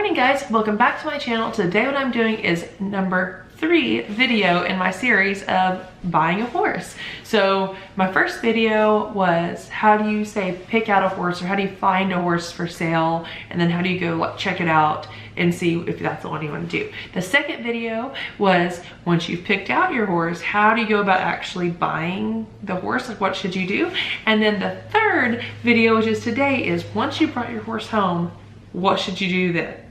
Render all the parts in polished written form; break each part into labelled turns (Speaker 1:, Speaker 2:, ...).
Speaker 1: morning guys, welcome back to my channel. Today what I'm doing is number 3 video in my series of buying a horse. So my first video was how do you pick out a horse, or how do you find a horse for sale, and then how do you go check it out and see if that's the one you want to do. The second video was once you've picked out your horse, how do you go about actually buying the horse, like what should you do? And then the third video, which is today, is once you brought your horse home, what should you do then?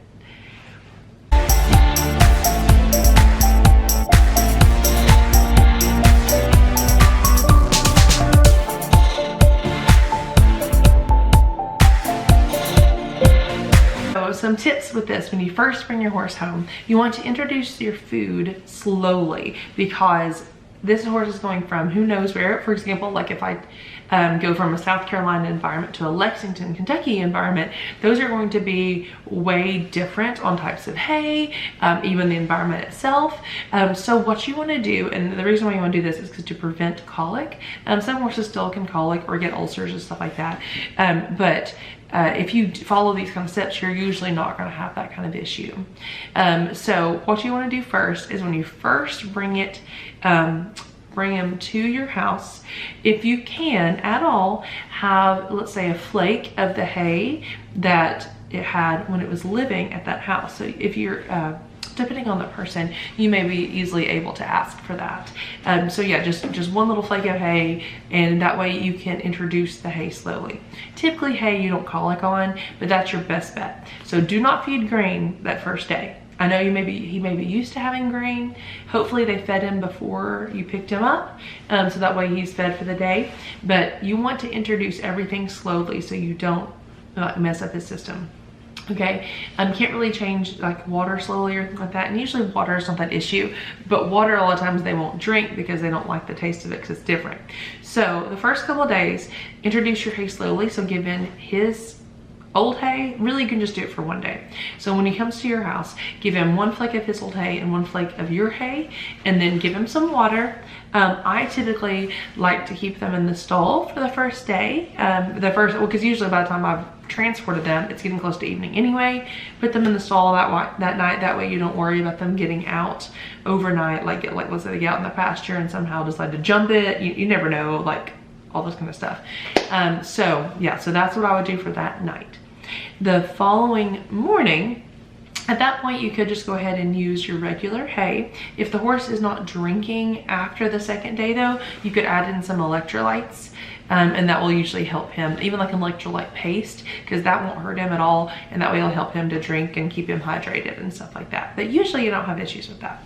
Speaker 1: Some tips with this: when you first bring your horse home, you want to introduce your food slowly, because this horse is going from who knows where. For example, like if I go from a South Carolina environment to a Lexington, Kentucky environment, those are going to be way different on types of hay, even the environment itself. So what you want to do, and the reason why you want to do this is because to prevent colic. Some horses still can colic or get ulcers and stuff like that, but if you follow these kind of steps, you're usually not going to have that kind of issue. So what you want to do first is when you first bring him to your house, if you can at all, have, let's say, a flake of the hay that it had when it was living at that house. So if you're depending on the person, you may be easily able to ask for that. So yeah, just one little flake of hay, and that way you can introduce the hay slowly. Typically hay you don't colic on, but that's your best bet. So do not feed grain that first day. I know he may be used to having grain. Hopefully they fed him before you picked him up, so that way he's fed for the day. But you want to introduce everything slowly so you don't mess up his system. Okay, can't really change like water slowly or anything like that, and usually water is not that issue, but water a lot of times they won't drink because they don't like the taste of it because it's different. So the first couple of days, introduce your hay slowly. So give in his old hay. Really, you can just do it for one day. So when he comes to your house, give him one flake of his old hay and one flake of your hay, and then give him some water. I typically like to keep them in the stall for the first day, because usually by the time I've transported them, it's getting close to evening anyway. Put them in the stall that night. That way you don't worry about them getting out overnight. Like let's say they get out in the pasture and somehow decide to jump it. You never know, like all this kind of stuff. So yeah, so that's what I would do for that night. The following morning, at that point, you could just go ahead and use your regular hay. If the horse is not drinking after the second day though, you could add in some electrolytes, and that will usually help him, even like an electrolyte paste, because that won't hurt him at all, and that way it'll help him to drink and keep him hydrated and stuff like that. But usually you don't have issues with that.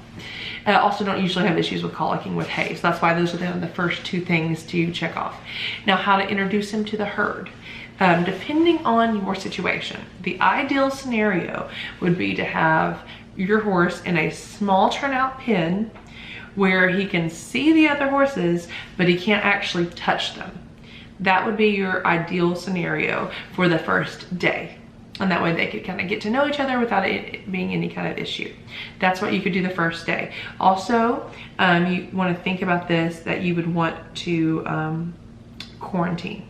Speaker 1: Also don't usually have issues with colicking with hay, so that's why those are the first 2 things to check off. Now, how to introduce him to the herd. Depending on your situation, the ideal scenario would be to have your horse in a small turnout pen where he can see the other horses, but he can't actually touch them. That would be your ideal scenario for the first day. And that way they could kind of get to know each other without it being any kind of issue. That's what you could do the first day. Also, you want to think about this, that you would want to quarantine.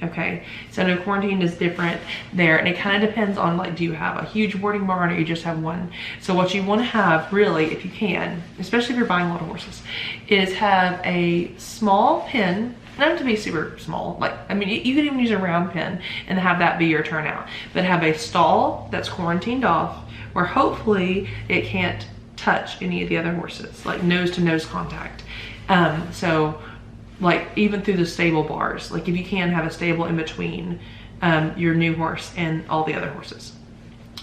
Speaker 1: Okay, so no, quarantine is different there, and it kind of depends on, like, do you have a huge boarding barn or you just have one? So what you want to have, really, if you can, especially if you're buying a lot of horses, is have a small pen. It doesn't have to be super small. Like, I mean, you could even use a round pen and have that be your turnout, but have a stall that's quarantined off where hopefully it can't touch any of the other horses, like nose to nose contact. So like even through the stable bars, like if you can have a stable in between your new horse and all the other horses.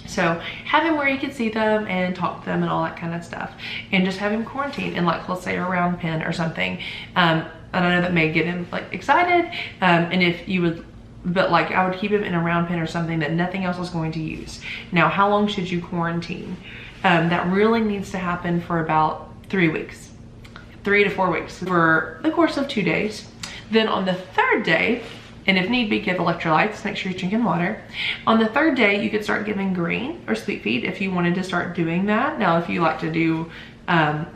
Speaker 1: So have him where you can see them and talk to them and all that kind of stuff, and just have him quarantined in, like, let's say a round pen or something. And I know that may get him like excited, and if you would, but like I would keep him in a round pen or something that nothing else is going to use. Now, how long should you quarantine? That really needs to happen for about 3 weeks. 3 to 4 weeks for the course of 2 days. Then on the 3rd day, and if need be, give electrolytes, make sure you're drinking water. On the 3rd day, you could start giving grain or sweet feed if you wanted to start doing that. Now, if you like to do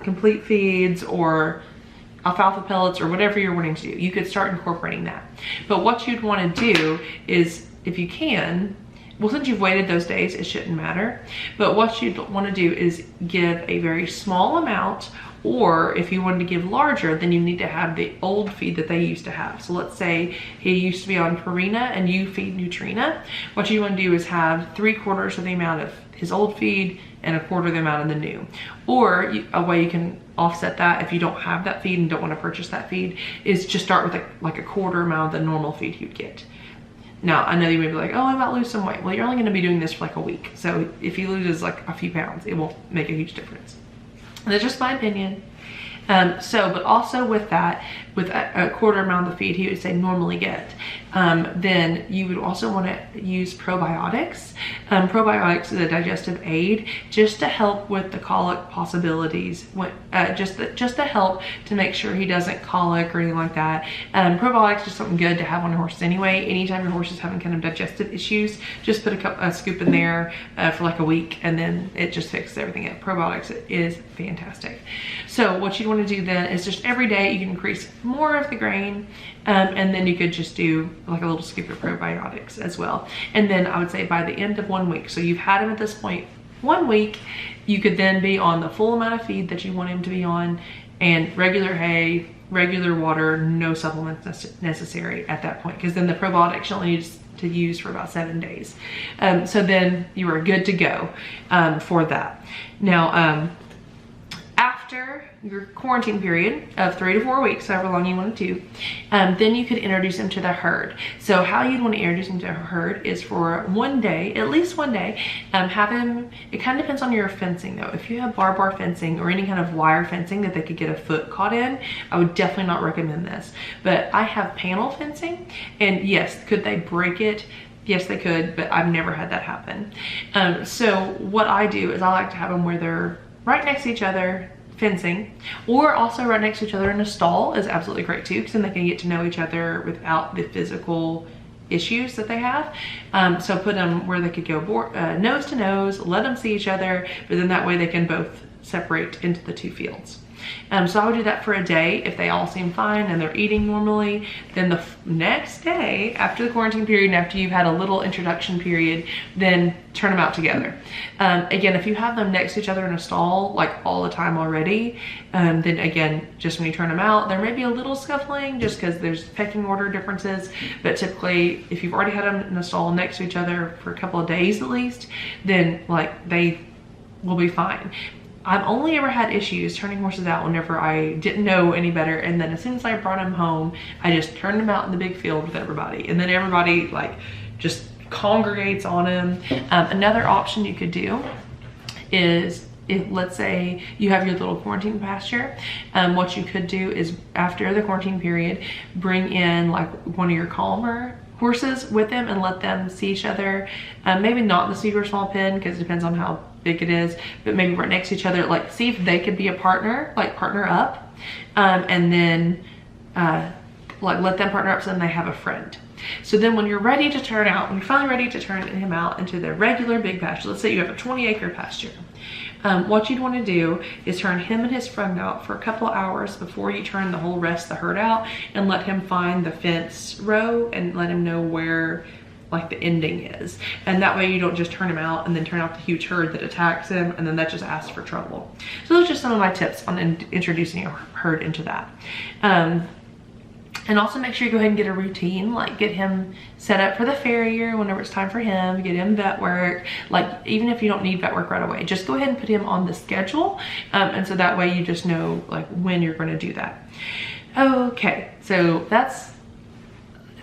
Speaker 1: complete feeds or alfalfa pellets or whatever you're wanting to do, you could start incorporating that. But what you'd want to do is, if you can, well, since you've waited those days, it shouldn't matter. But what you want to do is give a very small amount, or if you wanted to give larger, then you need to have the old feed that they used to have. So let's say he used to be on Purina and you feed Nutrina. What you want to do is have 3/4 of the amount of his old feed and 1/4 the amount of the new. Or a way you can offset that if you don't have that feed and don't want to purchase that feed is just start with like a 1/4 amount of the normal feed you'd get. Now, I know you may be like, oh, I might lose some weight. Well, you're only going to be doing this for like a week. So if he loses like a few pounds, it won't make a huge difference. And that's just my opinion. But also with that, with a 1/4 amount of the feed he would say normally get, then you would also want to use probiotics. Probiotics is a digestive aid just to help with the colic possibilities, just to help to make sure he doesn't colic or anything like that. Probiotics is something good to have on your horses anyway. Anytime your horse is having kind of digestive issues, just put a scoop in there for like a week, and then it just fixes everything up. Probiotics is fantastic. So what you want to do then is just every day you can increase more of the grain, and then you could just do like a little scoop of probiotics as well. And then I would say by the end of 1 week, so you've had him at this point 1 week, you could then be on the full amount of feed that you want him to be on, and regular hay, regular water, no supplements necessary at that point, because then the probiotics you'll need to use for about 7 days. So then you are good to go for that. Now, after your quarantine period of 3 to 4 weeks, however long you want to, then you could introduce him to the herd. So how you'd want to introduce him to a herd is for 1 day, at least 1 day, have him, it kind of depends on your fencing though. If you have barbed wire fencing or any kind of wire fencing that they could get a foot caught in, I would definitely not recommend this. But I have panel fencing, and yes, could they break it? Yes, they could, but I've never had that happen. So what I do is I like to have them where they're right next to each other, fencing, or also right next to each other in a stall is absolutely great too, because then they can get to know each other without the physical issues that they have. So put them where they could go nose to nose, let them see each other, but then that way they can both separate into the 2 fields. So I would do that for a day. If they all seem fine and they're eating normally, then the next day after the quarantine period and after you've had a little introduction period, then turn them out together. Again, if you have them next to each other in a stall like all the time already, then again, just when you turn them out, there may be a little scuffling just because there's pecking order differences. But typically, if you've already had them in a stall next to each other for a couple of days at least, then like they will be fine. I've only ever had issues turning horses out whenever I didn't know any better, and then as soon as I brought him home, I just turned him out in the big field with everybody, and then everybody like just congregates on him. Another option you could do is, if let's say you have your little quarantine pasture, what you could do is after the quarantine period, bring in like one of your calmer horses with them and let them see each other. Maybe not in the super small pen, because it depends on how big it is, but maybe right next to each other, like see if they could be a partner, like partner up, and then like let them partner up so then they have a friend. So then when you're ready to turn out, when you're finally ready to turn him out into the regular big pasture, let's say you have a 20-acre pasture, what you'd want to do is turn him and his friend out for a couple of hours before you turn the whole rest of the herd out, and let him find the fence row and let him know where like the ending is. And that way you don't just turn him out and then turn out the huge herd that attacks him, and then that just asks for trouble. So those are just some of my tips on introducing a herd into that. And also make sure you go ahead and get a routine, like get him set up for the farrier whenever it's time for him, get him vet work. Like even if you don't need vet work right away, just go ahead and put him on the schedule. And so that way you just know like when you're gonna do that. Okay, so that's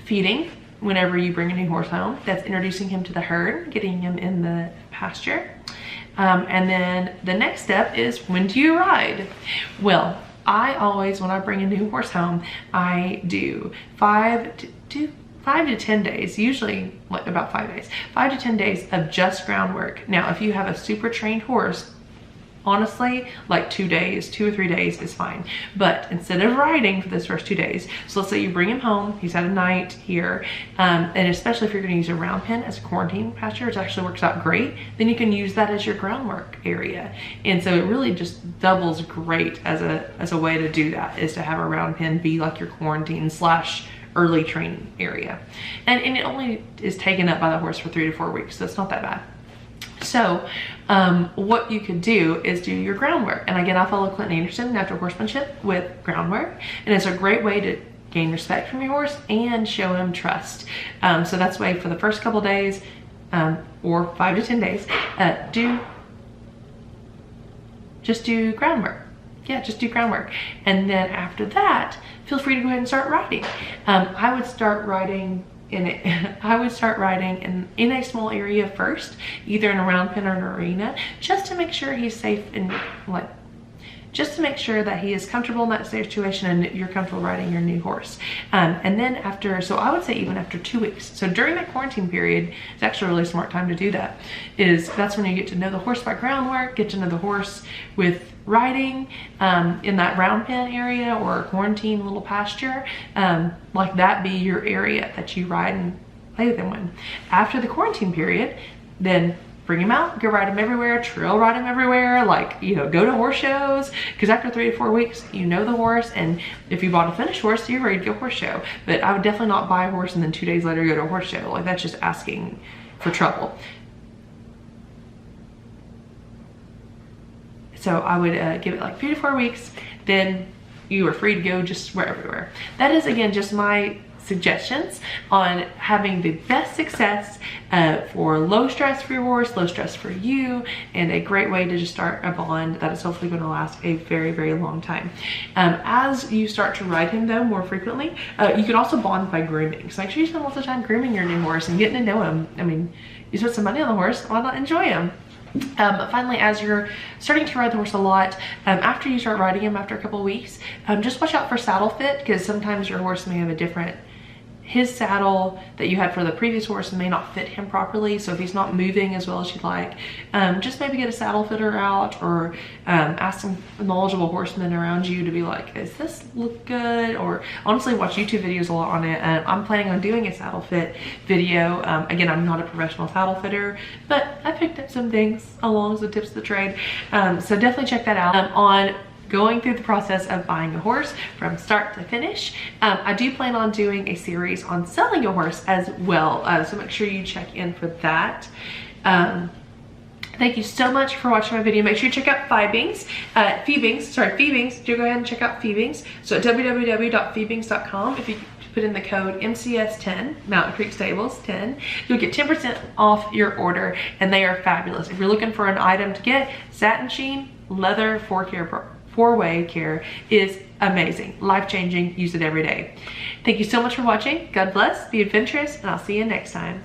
Speaker 1: feeding whenever you bring a new horse home. That's introducing him to the herd, getting him in the pasture. And then the next step is, when do you ride? Well, I always, when I bring a new horse home, I do 5 to 10 days, usually like about 5 days, 5 to 10 days of just groundwork. Now, if you have a super trained horse, honestly, like 2 days, 2 or 3 days is fine. But instead of riding for those first 2 days, so let's say you bring him home, he's had a night here, and especially if you're gonna use a round pen as a quarantine pasture, it actually works out great. Then you can use that as your groundwork area. And so it really just doubles great as a way to do that, is to have a round pen be like your quarantine slash early training area. And it only is taken up by the horse for 3 to 4 weeks, so it's not that bad. So what you could do is do your groundwork. And again, I follow Clinton Anderson, Natural Horsemanship, with groundwork. And it's a great way to gain respect from your horse and show him trust. So that's why for the first couple days, or 5 to 10 days, just do groundwork. Yeah, just do groundwork. And then after that, feel free to go ahead and start riding. I would start riding in a small area first, either in a round pen or an arena, just to make sure he's safe and just to make sure that he is comfortable in that situation and you're comfortable riding your new horse. And then so I would say even after 2 weeks. So during that quarantine period, it's actually a really smart time to do that. That's when you get to know the horse by groundwork, get to know the horse with riding in that round pen area or a quarantine little pasture. Like that be your area that you ride and play with him in. After the quarantine period, then bring him out, go ride him everywhere, trail ride him everywhere, go to horse shows, because after 3 to 4 weeks, you know the horse, and if you bought a finished horse, you're ready to go horse show. But I would definitely not buy a horse and then 2 days later go to a horse show. Like, that's just asking for trouble. So I would give it like 3 to 4 weeks, then you are free to go just everywhere. That is, again, just my suggestions on having the best success for low stress for your horse, low stress for you, and a great way to just start a bond that is hopefully going to last a very, very long time. As you start to ride him though more frequently, you can also bond by grooming. So make sure you spend lots of time grooming your new horse and getting to know him. I mean, you spend some money on the horse, why not enjoy him? But finally, as you're starting to ride the horse a lot, after you start riding him after a couple of weeks, just watch out for saddle fit, because sometimes your horse may have his saddle that you had for the previous horse may not fit him properly. So if he's not moving as well as you'd like, just maybe get a saddle fitter out, or ask some knowledgeable horsemen around you to be like, does this look good? Or honestly, watch YouTube videos a lot on it. I'm planning on doing a saddle fit video. Again, I'm not a professional saddle fitter, but I picked up some things along with the tips of the trade. So definitely check that out on going through the process of buying a horse from start to finish. I do plan on doing a series on selling a horse as well, so make sure you check in for that. Thank you so much for watching my video. Make sure you check out Feebings. Do go ahead and check out Feebings. So at www.feebings.com, if you put in the code MCS10, Mountain Creek Stables 10, you'll get 10% off your order, and they are fabulous. If you're looking for an item to get, satin sheen, leather, four-way care is amazing, life-changing. Use it every day. Thank you so much for watching. God bless, be adventurous, and I'll see you next time.